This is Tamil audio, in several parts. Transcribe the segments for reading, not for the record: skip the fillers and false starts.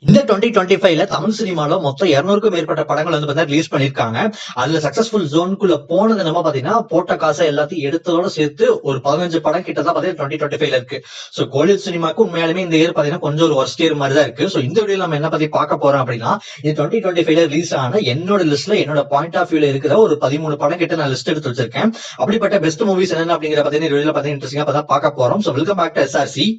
இந்த 2025ல தமிழ் சினிமால மொத்தம் 200க்கும் மேற்பட்ட படங்கள் வந்து பார்த்தா ரிலீஸ் பண்ணிருக்காங்க. அதுல சக்சஸ்ஃபுல் ஜோனுக்குள்ள போனது நம்ம பாத்தீங்கன்னா போட்ட காசை எல்லாத்தையும் எடுத்ததோட சேர்த்து ஒரு 15 படம் கிட்ட தான் பாத்தீங்கன்னா 2025ல இருக்கு. சோ கோலிவுட் சினிமாக்கு உண்மையாலுமே இந்த இயர் பாத்தீங்கன்னா கொஞ்சம் ஒரு ஒர்ஸ்ட் இயர் மாதிரி தான் இருக்கு. சோ இந்த வீடியோ நம்ம என்ன பத்தி பார்க்க போறோம் அப்படின்னா, இது 2025ல ரிலீஸ் ஆன என்னோட லிஸ்ட்ல என்னோட பாயிண்ட் ஆஃப் வியூல இருக்கிற ஒரு 13 படம் கிட்ட நான் லிஸ்ட் எடுத்து வச்சிருக்கேன். அப்படிப்பட்ட பெஸ்ட் மூவிஸ் என்னென்ன அப்படிங்கிற பாத்தீங்கன்னா வீடியோல பாத்தீங்கன்னா இன்ட்ரெஸ்டிங்கா பார்க்க போறோம். So welcome back to SRC.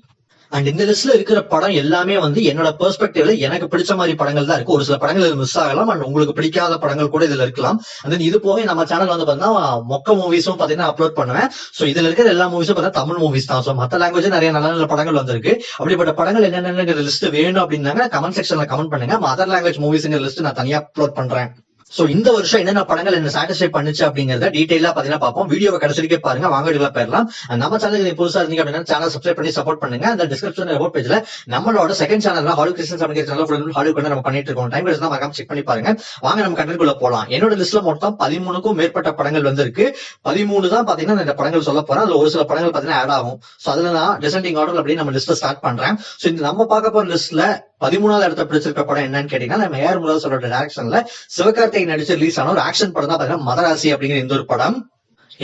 And இந்த லிஸ்ட்ல இருக்கிற படம் எல்லாமே வந்து என்னோட பெர்ஸ்பெக்டிவ்ல எனக்கு பிடிச்ச மாதிரி படங்கள் தான் இருக்கு. ஒரு சில படங்கள் இது மிஸ் ஆகலாம் அண்ட் உங்களுக்கு பிடிக்காத படங்கள் கூட இதுல இருக்கலாம். அண்ட் இது போக நம்ம சேனல் வந்து பாத்தீங்கன்னா மொக்க மூவிஸும் பாத்தீங்கன்னா அப்லோட் பண்ணுவேன். சோ இதுல இருக்கிற எல்லா மூவிஸும் பார்த்தா தமிழ் மூவிஸ் தான். சோ மத்த லாங்குவேஜ் நிறைய நல்ல நல்ல படங்கள் வந்திருக்கு. அப்படிப்பட்ட படங்கள் என்னென்ன லிஸ்ட் வேணும் அப்படின்னாங்க கமெண்ட் செக்ஷன்ல கமெண்ட் பண்ணுங்க. அதர் லாங்குவேஜ் மூவிஸ்ங்கிற லிஸ்ட் நான் தனியா அப்லோட் பண்றேன். சோ இந்த வருஷம் என்னென்ன படங்கள் என்ன சாட்டிஸ்ஃபை பண்ணுச்சு அப்படிங்கறத டீடைலா பாத்தீங்கன்னா பார்ப்போம். வீடியோவை கடைசிக்கே பாருங்க. வாங்க வீடியோல போயிடலாம். நம்ம சேனலுக்கு புதுசா இருந்தீங்க அப்படின்னா சேனல் சப்ஸ்கிரைப் பண்ணி சப்போர்ட் பண்ணுங்க. அந்த டிஸ்கிரிப்ஷன் அபவுட் பேஜ்ல நம்மளோட செகண்ட் சேனல் ஹாலிவுட் கிறிஸ்டியன்ஸ் அப்படிங்கிற சேனல் ஹாலிவுட் பண்ண நம்ம பண்ணிட்டு இருக்கோம். டைம் இருந்தா மறக்காம செக் பண்ணி பாருங்க. வாங்க நம்ம கண்டென்ட்குள்ள போலாம். என்னோட லிஸ்ட்ல மொத்தம் 13க்கும் மேற்பட்ட படங்கள் வந்திருக்கு. 13 தான் பாத்தீங்கன்னா இந்த படங்கள் சொல்ல போறேன். அதுல ஒரு சில படங்கள் பாத்தீங்கன்னா ஆட் ஆகும். சோ அதுல நான் டிசெண்டிங் ஆர்டர் அப்படின்னு நம்ம லிஸ்ட் ஸ்டார்ட் பண்றேன். சோ இந்த நம்ம பார்க்க போற லிஸ்ட்ல 13வது இடத்த பிடிச்சிருக்க படம் என்னன்னு கேட்டீங்கன்னா, நம்ம ஏஆர் முருகதாஸோட டைரக்ஷன்ல சிவகார்த்திகேயன் நடிச்சு ரிலீஸ் ஆன ஒரு ஆக்ஷன் படம் தான் பாத்தீங்கன்னா மதராசி அப்படிங்கிற இந்த ஒரு படம்.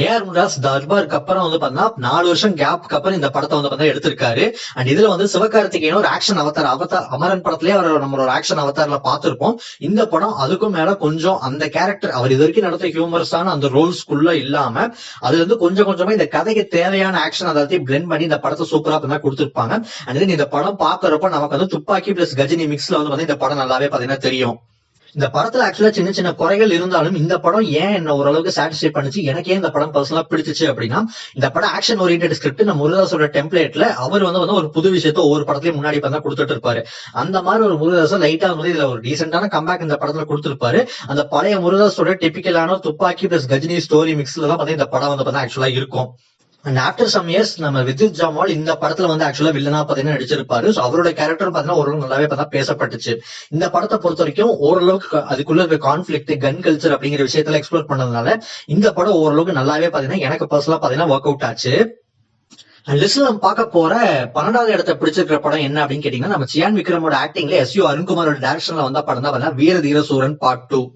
ஏஆர் முருகதாஸ் தர்பாருக்கு அப்புறம் வந்து பாத்தீங்கன்னா 4 வருஷம் கேப்க்கு அப்புறம் இந்த படத்தை வந்து பாத்தீங்கன்னா எடுத்திருக்காரு. அண்ட் இதுல வந்து சிவகார்த்திகேயன் ஒரு ஆக்ஷன் அவதார் அமரன் படத்திலேயே அவர் நம்ம ஒரு ஆக்ஷன் அவதார்ல பார்த்திருப்போம். இந்த படம் அதுக்கும் மேல கொஞ்சம் அந்த கேரக்டர் அவர் இது வரைக்கும் நடத்த ஹியூமரஸான அந்த ரோல்ஸ்குள்ள இல்லாம அதுல இருந்து கொஞ்சம் கொஞ்சமா இந்த கதைக்கு தேவையான ஆக்ஷன் அதாவது பிளெண்ட் பண்ணி இந்த படத்தை சூப்பரா பண்ணா கொடுத்திருப்பாங்க. அண்ட் இந்த படம் பாக்குறப்ப நமக்கு வந்து துப்பாக்கி பிளஸ் கஜினி மிக்ஸ்ல வந்து பாத்தீங்கன்னா இந்த படம் நல்லாவே பாத்தீங்கன்னா தெரியும். இந்த படத்துல ஆக்சுவலா சின்ன சின்ன குறைகள் இருந்தாலும் இந்த படம் ஏன் என்ன ஓரளவுக்கு சாட்டிஸ்ஃபை பண்ணுச்சு, எனக்கே இந்த படம் பர்சனலா பிடிச்சிச்சு அப்படின்னா, இந்த படம் ஆக்ஷன் ஓரியன்டட் ஸ்கிரிப்ட் நம்ம முருகதாஸோட டெம்ப்ளேட்ல அவர் வந்து ஒரு புது விஷயத்த ஒவ்வொரு படத்துலயும் முன்னாடி பார்த்தா கொடுத்துட்டு இருப்பாரு. அந்த மாதிரி ஒரு முருகதாஸ் லைட்டா வந்து இதுல ஒரு டீசென்டான கம்பேக் இந்த படத்துல கொடுத்திருப்பாரு. அந்த பழைய முருகதாஸோட டிபிக்கலான துப்பாக்கி பிளஸ் கஜினி ஸ்டோரி மிக்ஸ்ல தான் பார்த்தா இந்த படம் வந்து பார்த்தா ஆக்சுவலா இருக்கும். அண்ட் ஆஃப்டர் சம் இயர்ஸ் நம்ம வித்யுத் ஜாமால் இந்த படத்துல வந்து ஆக்சுவலா வில்லனா பாத்தீங்கன்னா நடிச்சிருப்பாரு. சோ அவரோட கேரக்டர் பாத்தீங்கன்னா ஓரளவு நல்லாவே பார்த்தா பேசப்பட்டுச்சு. இந்த படத்தை பொறுத்த வரைக்கும் ஓரளவுக்கு அதுக்குள்ள இருக்க கான்ஃபிளிக்ட் கன் கல்ச்சர் அப்படிங்கிற விஷயத்துல எக்ஸ்ப்ளோர் பண்ணதுனால இந்த படம் ஓரளவுக்கு நல்லாவே பாத்தீங்கன்னா எனக்கு பர்சனலா பாத்தீங்கன்னா ஒர்க் அவுட் ஆச்சு. லிஸ்ட்ல நம்ம பார்க்க போற 12வது இடத்தை பிடிச்சிருக்கிற படம் என்ன அப்படின்னு கேட்டீங்கன்னா, நம்ம சியான் விக்ரமோட ஆக்டிங்ல SU அருண்குமாரோட டைரக்ஷன்ல வந்த படம் தான் பாத்தீங்கன்னா வீர தீர சூரன் பார்ட் 2.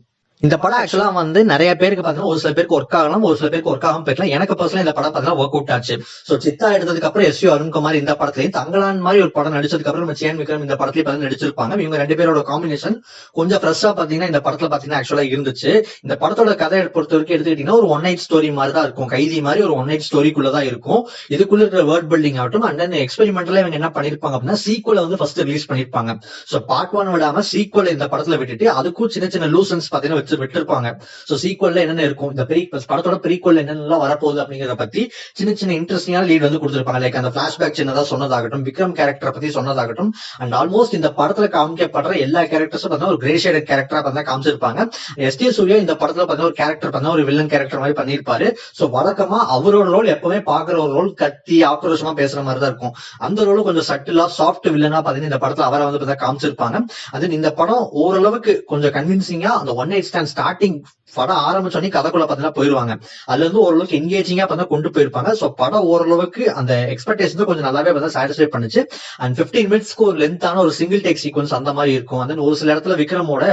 இந்த படம் ஆக்சுவலா வந்து நிறைய பேருக்கு பாத்தீங்கன்னா ஒரு சில பேருக்கு ஒர்க் ஆகலாம், ஒரு சில பேருக்கு ஒர்க் ஆகாம போயிருக்கலாம். எனக்கு பர்சனலா இந்த படம் பாத்தீங்கன்னா ஒர்க் அவுட் ஆச்சு. சோ சித்தா எடுத்ததுக்கு அப்புறம் SU அருண்குமார் இந்த படத்துலயும் தங்கலான் மாதிரி ஒரு படம் நடிச்சதுக்கு அப்புறம் நம்ம சியான் விக்ரம் இந்த படத்துலயும் பாத்தீங்கன்னா நடிச்சிருப்பாங்க. இவங்க 2 பேரோட காம்பினேஷன் கொஞ்சம் ஃப்ரெஷ்ஷா பாத்தீங்கன்னா இந்த படத்துல பாத்தீங்கன்னா ஆக்சுவலா இருந்துச்சு. இந்த படத்தோட கதையை பொறுத்த வரைக்கும் எடுத்துக்கிட்டீங்கன்னா ஒரு ஒன் நைட் ஸ்டோரி மாதிரி தான் இருக்கும். கைதி மாதிரி ஒரு ஒன் நைட் ஸ்டோரிக்குள்ளதான் இருக்கும். இதுக்குள்ள இருக்கிற வேர்ட் பில்டிங் ஆகட்டும் அண்ட் தென் எக்ஸ்பெரிமெண்டலா இவங்க என்ன பண்ணிருப்பாங்க அப்படின்னா சீக்குவல வந்து ஃபர்ஸ்ட் ரிலீஸ் பண்ணிருப்பாங்க. சோ பார்ட் 1 விடாம சீக்குவல் இந்த படத்துல விட்டுட்டு அதுக்கும் சின்ன சின்ன லூசன்ஸ் பாத்தீங்கன்னா விட்டுருப்பாங்க. சோ சீக்வல்ல என்னென்ன இருக்கும், இந்த படத்தோட ப்ரீக்வல் என்னென்னலாம் வரப்போகுது அப்படிங்கறத பத்தி சின்ன சின்ன இன்ட்ரெஸ்டிங்கான லீட் வந்து கொடுத்திருப்பாங்க. லைக் அந்த பிளாஷ்பேக் சின்னதா சொன்னதாகட்டும், விக்ரம் கேரக்டரை பத்தி சொன்னதாகட்டும் அண்ட் ஆல்மோஸ்ட் இந்த படத்துல காமிக்கப்படுற எல்லா கேரக்டர்ஸும் பார்த்தீங்கன்னா ஒரு கிரே ஷேடட் கேரக்டரா பார்த்தா காமிச்சிருப்பாங்க. ST சூர்யா இந்த படத்துல பார்த்தா ஒரு கேரக்டர் பார்த்தா ஒரு வில்லன் கேரக்டர் மாதிரி பண்ணிருப்பாரு. சோ வழக்கமா அவரோட ரோல் எப்பவுமே பாக்குற ஒரு ரோல் கத்தி ஆக்ரோஷமா பேசுற மாதிரி தான் இருக்கும். அந்த ரோல் கொஞ்சம் சட்டிலா சாஃப்ட் வில்லனா பாத்தீங்கன்னா இந்த படத்துல அவரை வந்து பார்த்தா காமிச்சிருப்பாங்க. அது இந்த படம் ஓரளவுக்கு கொஞ்சம் கன்வின்சிங்கா அந்த ஒன் நைட் ஸ்டாண்ட் ஸ்டார்டிங் படம் ஆரம்பிச்சோடனே கதைக்குள்ள பாத்தீங்கன்னா போயிருவாங்க. அதுல இருந்து ஓரளவுக்கு என்கேஜிங்கா பார்த்தா கொண்டு போயிருப்பாங்க. சோ படம் ஓரளவுக்கு அந்த எக்ஸ்பெக்டேஷன் கொஞ்சம் நல்லாவே பார்த்தா சாட்டிஸ்ஃபை பண்ணுச்சு. அண்ட் 15 மினிட்ஸ்க்கு ஒரு லென்த்தான ஒரு சிங்கிள் டேக் சீக்வன்ஸ் அந்த மாதிரி இருக்கும். அந்த ஒரு சில இடத்துல விக்ரமோட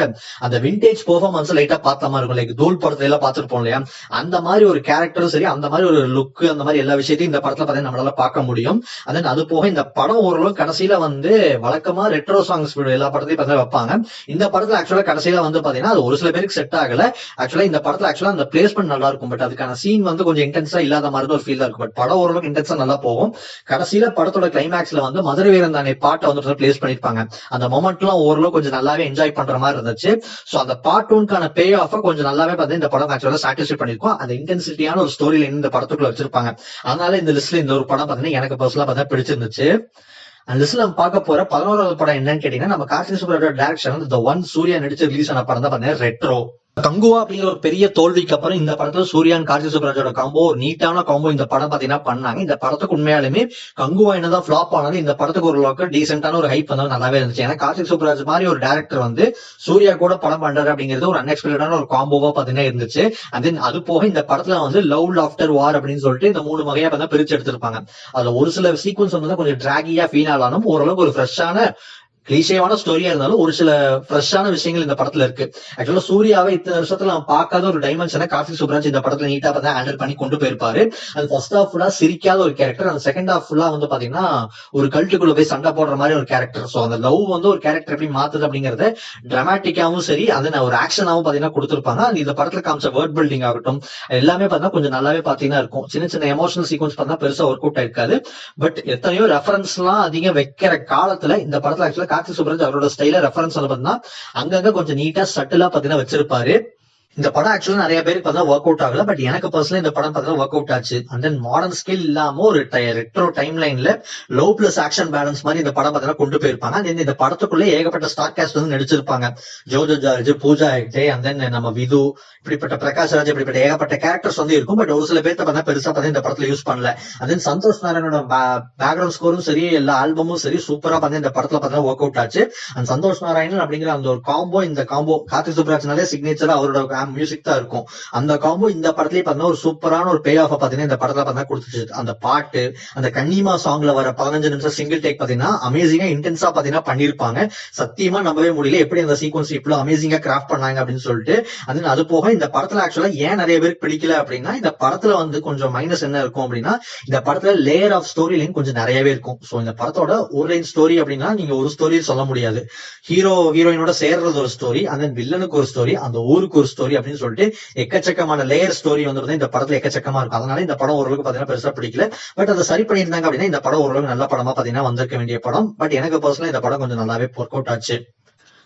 அந்த விண்டேஜ் பெர்ஃபார்மன்ஸ் லைட்டா பார்த்த மாதிரி இருக்கும். லைக் தூள் படத்துல எல்லாம் பார்த்திருப்போம் இல்லையா, அந்த மாதிரி ஒரு கேரக்டரும் சரி அந்த மாதிரி ஒரு லுக் அந்த மாதிரி எல்லா விஷயத்தையும் இந்த படத்துல பாத்தீங்கன்னா நம்மளால பார்க்க முடியும். அது போக இந்த படம் ஓரளவுக்கு கடைசியில வந்து வழக்கமா ரெட்ரோ சாங்ஸ் எல்லா படத்தையும் பார்த்தா வைப்பாங்க. இந்த படத்துல ஆக்சுவலா கடைசியில வந்து பாத்தீங்கன்னா அது ஒரு சில பேருக்கு செட் ஆகல. ஆக்சுவலா இந்த படத்துல ஆக்சுவலா அந்த பிளேஸ்மெண்ட் நல்லா இருக்கும். பட் அதுக்கான சீன் வந்து கொஞ்சம் இன்டென்ஸா இல்லாத மாதிரி ஒரு ஃபீல் தான் இருக்கும். பட் படம் ஓரளவுக்கு இன்டென்ஸா நல்லா போகும். கடைசியில படத்தோட கிளைமேக்ஸ்ல வந்து மதுரை வீரன் தானே பாட்டை வந்து பிளேஸ் பண்ணிருப்பாங்க. அந்த மொமெண்ட் எல்லாம் ஓரளவு கொஞ்சம் நல்லாவே என்ஜாய் பண்ற மாதிரி இருந்துச்சு. சோ அந்த பார்ட் 1க்கான பே ஆஃப் கொஞ்சம் நல்லாவே பார்த்து இந்த படம் ஆக்சுவலா சாட்டிஸ்ஃபை பண்ணிருக்கும். அந்த இன்டென்சிட்டியான ஒரு ஸ்டோரி லைன் இந்த படத்துக்குள்ள வச்சிருப்பாங்க. அதனால இந்த லிஸ்ட்ல இந்த ஒரு படம் பாத்தீங்கன்னா எனக்கு பர்சனலா பார்த்தா பிடிச்சிருந்துச்சு. அந்த லிஸ்ட்ல நம்ம பார்க்க போற 11வது படம் என்னன்னு கேட்டீங்கன்னா, நம்ம கார்த்திக் சுப்ராஜோட டைரக்ஷன் தி ஒன் சூர்யா நடிச்சு ரிலீஸ் ஆன படம் தான் பாத்தீங்கன்னா ரெட்ரோ. கங்குவா அப்படிங்கிற ஒரு பெரிய தோல்விக்கு அப்புறம் இந்த படத்துல சூர்யான் கார்த்திக் சுப்ராஜோட காம்போ ஒரு நீட்டான காம்போ இந்த படம் பாத்தீங்கன்னா பண்ணாங்க. இந்த படத்துக்கு உண்மையாலுமே கங்குவா என்னதான் ஃபிளாப் ஆனாலும் இந்த படத்துக்கு ஒரு அளவுக்கு டீசென்டான ஒரு ஹைப் வந்து நல்லாவே இருந்துச்சு. ஏன்னா கார்த்திக் சுப்ராஜ் மாதிரி ஒரு டேரக்டர் வந்து சூர்யா கூட படம் பண்றாரு அப்படிங்கிறது ஒரு அன்எக்ஸ்பெக்டடான ஒரு காம்போவா பாத்தீங்கன்னா இருந்துச்சு. அண்ட் அது போக இந்த படத்துல வந்து லவ் ஆஃப்டர் வார் அப்படின்னு சொல்லிட்டு இந்த 3 வகையா பார்த்தா பிரிச்சு எடுத்திருப்பாங்க. அதுல ஒரு சில சீக்வன்ஸ் வந்து கொஞ்சம் டிராகியா ஃபீல் ஆனாலும் ஓரளவுக்கு ஒரு ஃப்ரெஷ்ஷான கிளீஷேவான ஸ்டோரியா இருந்தாலும் ஒரு சில ஃப்ரெஷ்ஷான விஷயங்கள் இந்த படத்துல இருக்கு. ஆக்சுவலா சூர்யாவை இத்தனை வருஷத்துல நம்ம பார்க்காத ஒரு டைமென்ஷனை கார்த்திக் சுப்ராஜ் இந்த படத்துல நீட்டா பார்த்தா ஹேண்டில் பண்ணி கொண்டு போயிருப்பாரு. அது ஃபர்ஸ்ட் ஹாஃப் ஃபுல்லா சிரிக்காத ஒரு கேரக்டர், அந்த செகண்ட் ஹாஃப் ஃபுல்லா வந்து பாத்தீங்கன்னா ஒரு கல்ட்டுக்குள்ள போய் சண்டை போடுற மாதிரி ஒரு கேரக்டர். சோ அந்த லவ் வந்து ஒரு கேரக்டர் எப்படி மாத்துது அப்படிங்கறத டிராமாட்டிக்காவும் சரி, அது ஒரு ஆக்ஷனாவும் பாத்தீங்கன்னா கொடுத்திருப்பாங்க. அந்த இந்த படத்துல காமிச்ச வேர்ட் பில்டிங் ஆகட்டும் எல்லாமே பாத்தீங்கன்னா கொஞ்சம் நல்லாவே பாத்தீங்கன்னா இருக்கும். சின்ன சின்ன எமோஷனல் சீக்வன்ஸ் பார்த்தா பெருசா ஒர்க் அவுட் ஆயிருக்காது. பட் எத்தனையோ ரெஃபரன்ஸ் எல்லாம் அதிகம் வைக்கிற காலத்துல இந்த படத்துல ஆக்சுவலா கார்த்திக் சுப்ராஜ் அவரோட ஸ்டைல ரெஃபரன்ஸ் வந்து பாத்தீங்கன்னா அங்கங்க கொஞ்சம் நீட்டா சட்டிலா பாத்தீங்கன்னா வச்சிருப்பாரு. இந்த படம் ஆக்சுவலா நிறைய பேருக்கு பார்த்தா ஒர்க் அவுட் ஆகல. பட் எனக்கு பர்சனலா இந்த படம் பார்த்தா ஒர்க் அவுட் ஆச்சு. அண்ட் தென் மாடர்ன் ஸ்கில் இல்லாம ஒரு ரெட்ரோ டைம் லைன்ல லோ பிளஸ் ஆக்ஷன் பேலன்ஸ் மாதிரி இந்த படம் பார்த்தா கொண்டு போயிருப்பாங்க. அண்ட் இந்த படத்துக்குள்ளே ஏகப்பட்ட ஸ்டார் காஸ்ட் வந்து நடிச்சிருப்பாங்க. ஜோஜோ ஜார்ஜ், பூஜா ஹெக்டே, அண்ட் தென் நம்ம விது, இப்படிப்பட்ட பிரகாஷ் ராஜ், இப்படிப்பட்ட ஏகப்பட்ட கேரக்டர்ஸ் வந்து இருக்கும். பட் ஒரு சில பேர்த்த பார்த்தா பெருசா பார்த்தா இந்த படத்துல யூஸ் பண்ணல. அண்ட் தென் சந்தோஷ் நாராயணோட பேக்ரவுண்ட் ஸ்கோரும் சரி, எல்லா ஆல்பமும் சரி சூப்பரா பார்த்தா இந்த படத்துல பார்த்தா ஒர்க் அவுட் ஆச்சு. அண்ட் சந்தோஷ் நாராயணன் அப்படிங்கிற அந்த ஒரு காம்போ, இந்த காம்போ கார்த்திக் சுப்ராஜ்னாலே சிக்னேச்சரா அவரோட மியூசிக் தான் இருக்கும். அந்த காம்போ இந்த படத்துலயே பாத்தீங்கன்னா ஒரு சூப்பரான ஒரு பே ஆஃப் பாத்தீங்கன்னா இந்த படத்துல பாத்தீங்கன்னா கொடுத்துச்சு. அந்த பாட்டு, அந்த கன்னிமா சாங்ல வர 15 நிமிஷம் சிங்கிள் டேக் பாத்தீங்கன்னா அமேசிங்கா இன்டென்ஸா பாத்தீங்கன்னா பண்ணிருப்பாங்க. சத்தியமா நம்பவே முடியல எப்படி அந்த சீக்வன்ஸ் இவ்வளவு அமேசிங்கா கிராஃப்ட் பண்ணாங்க அப்படின்னு சொல்லிட்டு. அது போக இந்த படத்துல ஆக்சுவலா ஏன் நிறைய பேருக்கு பிடிக்கல அப்படின்னா, இந்த படத்துல வந்து கொஞ்சம் மைனஸ் என்ன இருக்கும் அப்படின்னா, இந்த படத்துல லேயர் ஆஃப் ஸ்டோரி லைன் கொஞ்சம் நிறையவே இருக்கும். சோ இந்த படத்தோட ஒரு லைன் ஸ்டோரி அப்படின்னா நீங்க ஒரு ஸ்டோரி சொல்ல முடியாது. ஹீரோயினோட சேர்றது ஒரு ஸ்டோரி, அந்த வில்லனுக்கு ஒரு ஸ்டோரி, அந்த ஊருக்கு ஒரு ஸ்டோரி அப்படின்னு சொல்லிட்டு எக்கச்சக்கமான லேயர் ஸ்டோரி வந்து இந்த படத்துல எக்கச்சக்கமா இருக்கும். அதனால இந்த படம் ஓரளவுக்கு பாத்தீங்கன்னா பெருசா பிடிக்கல. பட் அதை சரி பண்ணியிருந்தாங்க அப்படின்னா இந்த படம் ஓரளவுக்கு நல்ல படமா பாத்தீங்கன்னா வந்திருக்க வேண்டிய படம். பட் எனக்கு பர்சனலா இந்த படம் கொஞ்சம் நல்லாவே ஒர்க் அவுட் ஆச்சு.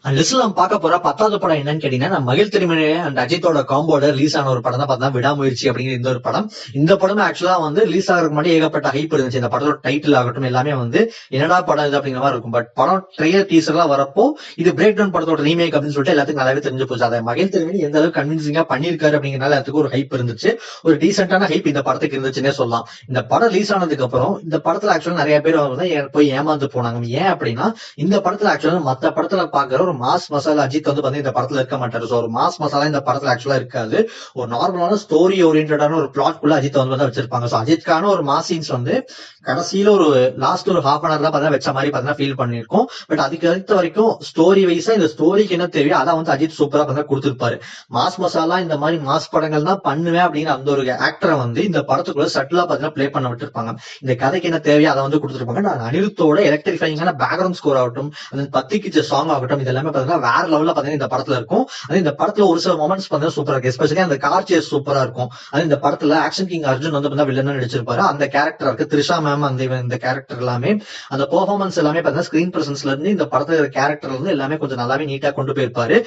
லிஸ்ட்ல நம்ம பார்க்க போற 10வது படம் என்னன்னு கேட்டீங்கன்னா, நம்ம மகிழ் திருமணி அண்ட் அஜித்தோட காம்போட ரிலீஸ் ஆன ஒரு படம் தான் பார்த்தா விடாமுயற்சி அப்படிங்கிற இந்த ஒரு படம். இந்த படம் ஆக்சுவலா வந்து ரிலீஸ் ஆகிறதுக்கு முன்னாடி ஏகப்பட்ட ஹைப் இருந்துச்சு. இந்த படத்தோட டைட்டில் ஆகட்டும் எல்லாமே வந்து என்னடா படம் இது அப்படிங்கிற மாதிரி இருக்கும். பட் படம் ட்ரெய்லர் டீசர் எல்லாம் வரப்போ இது பிரேக் டவுன் படத்தோட ரீமேக் அப்படின்னு சொல்லிட்டு எல்லாத்துக்கும் நல்லாவே தெரிஞ்சு போச்சு. அதை மகிழ் திருமணி எந்த அளவுக்கு கன்வின்சிங்கா பண்ணிருக்காரு அப்படிங்கிறனால எல்லாத்துக்கும் ஒரு ஹைப் இருந்துச்சு. ஒரு டீசென்டான ஹைப் இந்த படத்துக்கு இருந்துச்சுன்னே சொல்லலாம். இந்த படம் ரிலீஸ் ஆனதுக்கு அப்புறம் இந்த படத்துல ஆக்சுவலா நிறைய பேர் வந்து போய் ஏமாந்து போனாங்க. ஏன் அப்படின்னா, இந்த படத்துல ஆக்சுவலா மத்த படத்துல பாக்குற ஒரு மாஸ் மசாலா அஜித் வந்து பாத்தீங்கன்னா இந்த படத்துல இருக்க மாட்டாரு. சோ ஒரு மாஸ் மசாலா இந்த படத்துல ஆக்சுவலா இருக்காது. ஒரு நார்மலான ஸ்டோரி ஓரியன்டான ஒரு பிளாட் குள்ள அஜித் வந்து வச்சிருப்பாங்க. சோ அஜித்கான ஒரு மாஸ் சீன்ஸ் வந்து கடைசியில ஒரு லாஸ்ட் ஒரு ஹாஃப் அன் ஹவர் தான் பாத்தீங்கன்னா வச்ச மாதிரி பாத்தீங்கன்னா ஃபீல் பண்ணிருக்கோம். பட் அதுக்கு அடுத்த வரைக்கும் ஸ்டோரி வைஸா இந்த ஸ்டோரிக்கு என்ன தேவையோ அதான் வந்து அஜித் சூப்பரா பாத்தீங்கன்னா கொடுத்திருப்பாரு. மாஸ் மசாலா இந்த மாதிரி மாஸ் படங்கள் தான் பண்ணுவேன் அப்படிங்கிற அந்த ஒரு ஆக்டரை வந்து இந்த படத்துக்குள்ள சட்டிலா பாத்தீங்கன்னா பிளே பண்ண விட்டுருப்பாங்க. இந்த கதைக்கு என்ன தேவையோ அதை வந்து கொடுத்துருப்பாங்க. நான் அனிருத்தோட எலக்ட்ரிஃபைங்கான பேக்ரவுண்ட் ஸ்கோர் ஆகட்டும், அந்த பத்திக்கிச்ச சாங் ஆகட்டும், இது எல்லாமே பாத்தீங்கன்னா வேற லெவல்ல பாத்தீங்கன்னா இந்த படத்துல இருக்கும். அது இந்த படத்துல ஒரு சில மொமெண்ட்ஸ் பாத்தீங்கன்னா சூப்பரா இருக்கு. எஸ்பெஷலி அந்த கார் சேஸ் சூப்பரா இருக்கும். அது இந்த படத்துல ஆக்ஷன் கிங் அர்ஜுன் வந்து பாத்தீங்கன்னா வில்லனா நடிச்சிருப்பாரு. அந்த கேரக்டர் இருக்கு த்ரிஷா மேம், அந்த இந்த கேரக்டர் எல்லாமே அந்த பெர்ஃபார்மன்ஸ் எல்லாமே பாத்தீங்கன்னா ஸ்கிரீன் பிரசன்ஸ்ல இருந்து இந்த படத்துல கேரக்டர்ல இருந்து எல்லாமே கொஞ்சம் நல்லாவே நீட்டா கொண்டு போயிருப்பாரு.